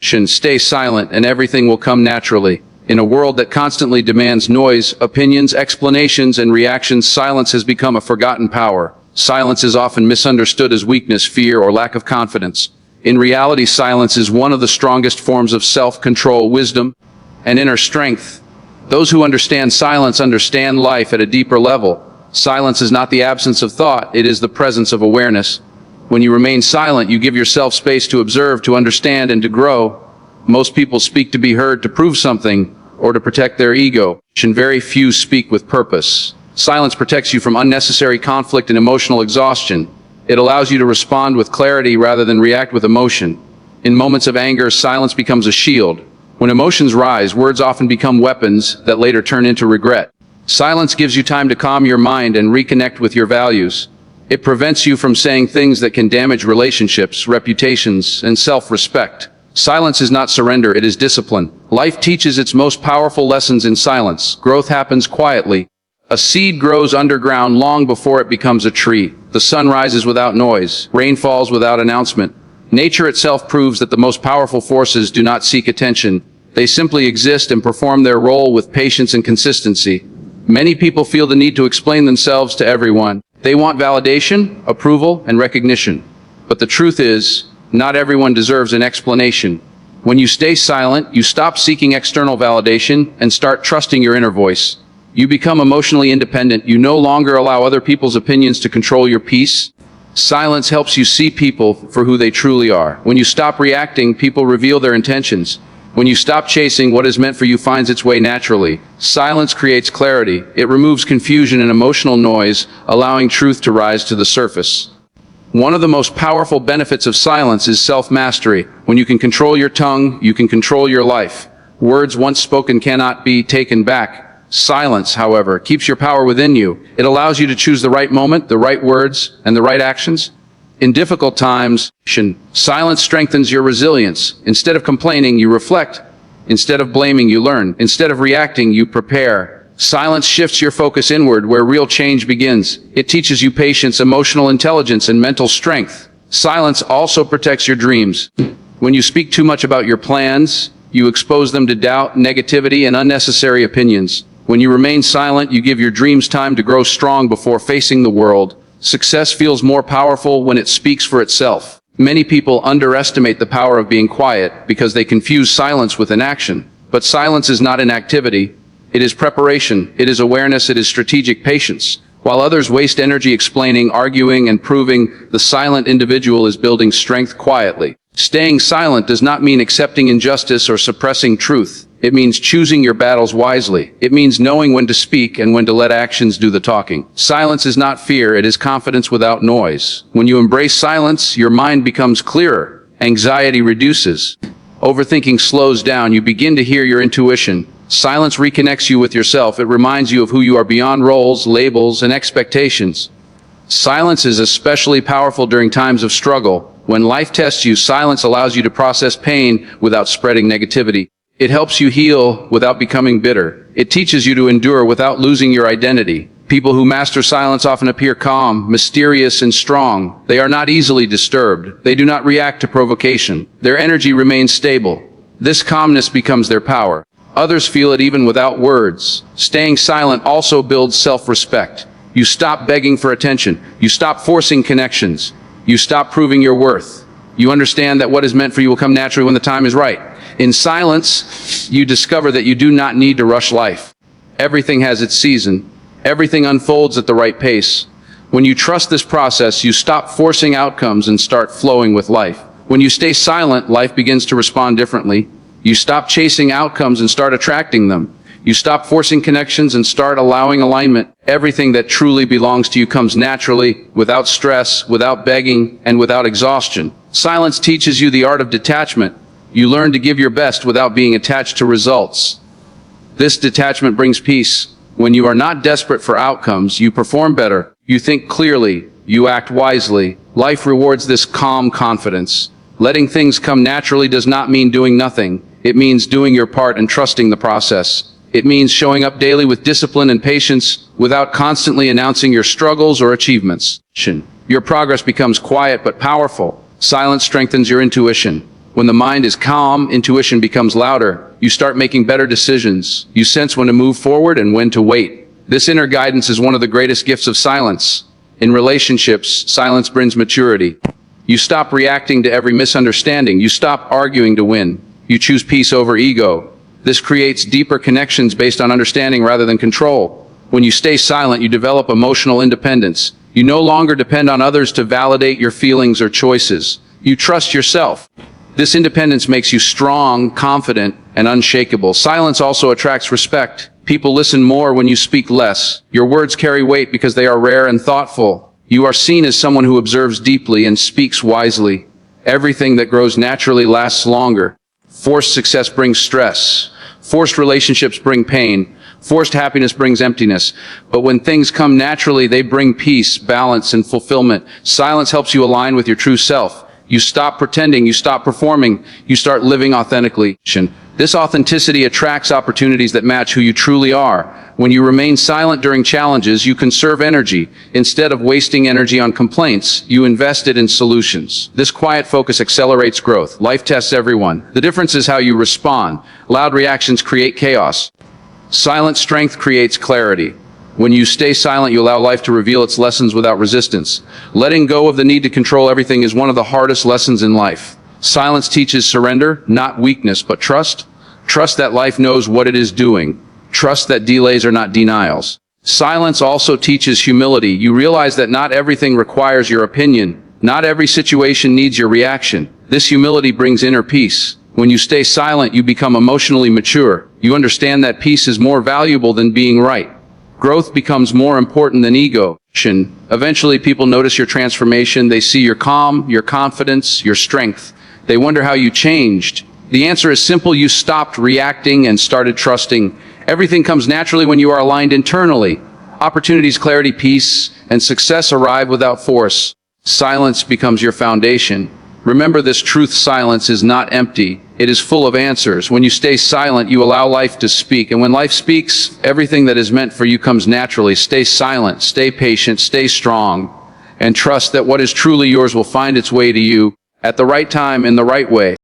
Stay silent and everything will come naturally. In a world that constantly demands noise, opinions, explanations, and reactions, silence has become a forgotten power. Silence is often misunderstood as weakness, fear, or lack of confidence. In reality, silence is one of the strongest forms of self-control, wisdom, and inner strength. Those who understand silence understand life at a deeper level. Silence is not the absence of thought, it is the presence of awareness. When you remain silent, you give yourself space to observe, to understand, and to grow. Most people speak to be heard, to prove something, or to protect their ego, and very few speak with purpose. Silence protects you from unnecessary conflict and emotional exhaustion. It allows you to respond with clarity rather than react with emotion. In moments of anger, silence becomes a shield. When emotions rise, words often become weapons that later turn into regret. Silence gives you time to calm your mind and reconnect with your values. It prevents you from saying things that can damage relationships, reputations, and self-respect. Silence is not surrender, it is discipline. Life teaches its most powerful lessons in silence. Growth happens quietly. A seed grows underground long before it becomes a tree. The sun rises without noise. Rain falls without announcement. Nature itself proves that the most powerful forces do not seek attention. They simply exist and perform their role with patience and consistency. Many people feel the need to explain themselves to everyone. They want validation, approval, and recognition. But the truth is, not everyone deserves an explanation. When you stay silent, you stop seeking external validation and start trusting your inner voice. You become emotionally independent. You no longer allow other people's opinions to control your peace. Silence helps you see people for who they truly are. When you stop reacting, people reveal their intentions. When you stop chasing, what is meant for you finds its way naturally. Silence creates clarity. It removes confusion and emotional noise, allowing truth to rise to the surface. One of the most powerful benefits of silence is self-mastery. When you can control your tongue, you can control your life. Words once spoken cannot be taken back. Silence, however, keeps your power within you. It allows you to choose the right moment, the right words, and the right actions. In difficult times, silence strengthens your resilience. Instead of complaining, you reflect. Instead of blaming, you learn. Instead of reacting, you prepare. Silence shifts your focus inward, where real change begins. It teaches you patience, emotional intelligence, and mental strength. Silence also protects your dreams. When you speak too much about your plans, you expose them to doubt, negativity, and unnecessary opinions. When you remain silent, you give your dreams time to grow strong before facing the world. Success feels more powerful when it speaks for itself. Many people underestimate the power of being quiet because they confuse silence with inaction. But silence is not inactivity. It is preparation, it is awareness, it is strategic patience. While others waste energy explaining, arguing, and proving, the silent individual is building strength quietly. Staying silent does not mean accepting injustice or suppressing truth. It means choosing your battles wisely. It means knowing when to speak and when to let actions do the talking. Silence is not fear, it is confidence without noise. When you embrace silence, your mind becomes clearer. Anxiety reduces. Overthinking slows down. You begin to hear your intuition. Silence reconnects you with yourself. It reminds you of who you are beyond roles, labels, and expectations. Silence is especially powerful during times of struggle. When life tests you, silence allows you to process pain without spreading negativity. It helps you heal without becoming bitter. It teaches you to endure without losing your identity. People who master silence often appear calm, mysterious, and strong. They are not easily disturbed. They do not react to provocation. Their energy remains stable. This calmness becomes their power. Others feel it even without words. Staying silent also builds self-respect. You stop begging for attention. You stop forcing connections. You stop proving your worth. You understand that what is meant for you will come naturally when the time is right. In silence, you discover that you do not need to rush life. Everything has its season. Everything unfolds at the right pace. When you trust this process, you stop forcing outcomes and start flowing with life. When you stay silent, life begins to respond differently. You stop chasing outcomes and start attracting them. You stop forcing connections and start allowing alignment. Everything that truly belongs to you comes naturally, without stress, without begging, and without exhaustion. Silence teaches you the art of detachment. You learn to give your best without being attached to results. This detachment brings peace. When you are not desperate for outcomes, you perform better. You think clearly. You act wisely. Life rewards this calm confidence. Letting things come naturally does not mean doing nothing. It means doing your part and trusting the process. It means showing up daily with discipline and patience without constantly announcing your struggles or achievements. Your progress becomes quiet but powerful. Silence strengthens your intuition. When the mind is calm, intuition becomes louder. You start making better decisions. You sense when to move forward and when to wait. This inner guidance is one of the greatest gifts of silence. In relationships, silence brings maturity. You stop reacting to every misunderstanding. You stop arguing to win. You choose peace over ego. This creates deeper connections based on understanding rather than control. When you stay silent, you develop emotional independence. You no longer depend on others to validate your feelings or choices. You trust yourself. This independence makes you strong, confident, and unshakable. Silence also attracts respect. People listen more when you speak less. Your words carry weight because they are rare and thoughtful. You are seen as someone who observes deeply and speaks wisely. Everything that grows naturally lasts longer. Forced success brings stress. Forced relationships bring pain. Forced happiness brings emptiness. But when things come naturally, they bring peace, balance, and fulfillment. Silence helps you align with your true self. You stop pretending, you stop performing, you start living authentically. This authenticity attracts opportunities that match who you truly are. When you remain silent during challenges, you conserve energy. Instead of wasting energy on complaints, you invest it in solutions. This quiet focus accelerates growth. Life tests everyone. The difference is how you respond. Loud reactions create chaos. Silent strength creates clarity. When you stay silent, you allow life to reveal its lessons without resistance. Letting go of the need to control everything is one of the hardest lessons in life. Silence teaches surrender, not weakness, but trust. Trust that life knows what it is doing. Trust that delays are not denials. Silence also teaches humility. You realize that not everything requires your opinion. Not every situation needs your reaction. This humility brings inner peace. When you stay silent, you become emotionally mature. You understand that peace is more valuable than being right. Growth becomes more important than ego. Eventually, people notice your transformation. They see your calm, your confidence, your strength. They wonder how you changed. The answer is simple. You stopped reacting and started trusting. Everything comes naturally when you are aligned internally. Opportunities, clarity, peace, and success arrive without force. Silence becomes your foundation. Remember this truth: silence is not empty. It is full of answers. When you stay silent, you allow life to speak. And when life speaks, everything that is meant for you comes naturally. Stay silent, stay patient, stay strong, and trust that what is truly yours will find its way to you at the right time in the right way.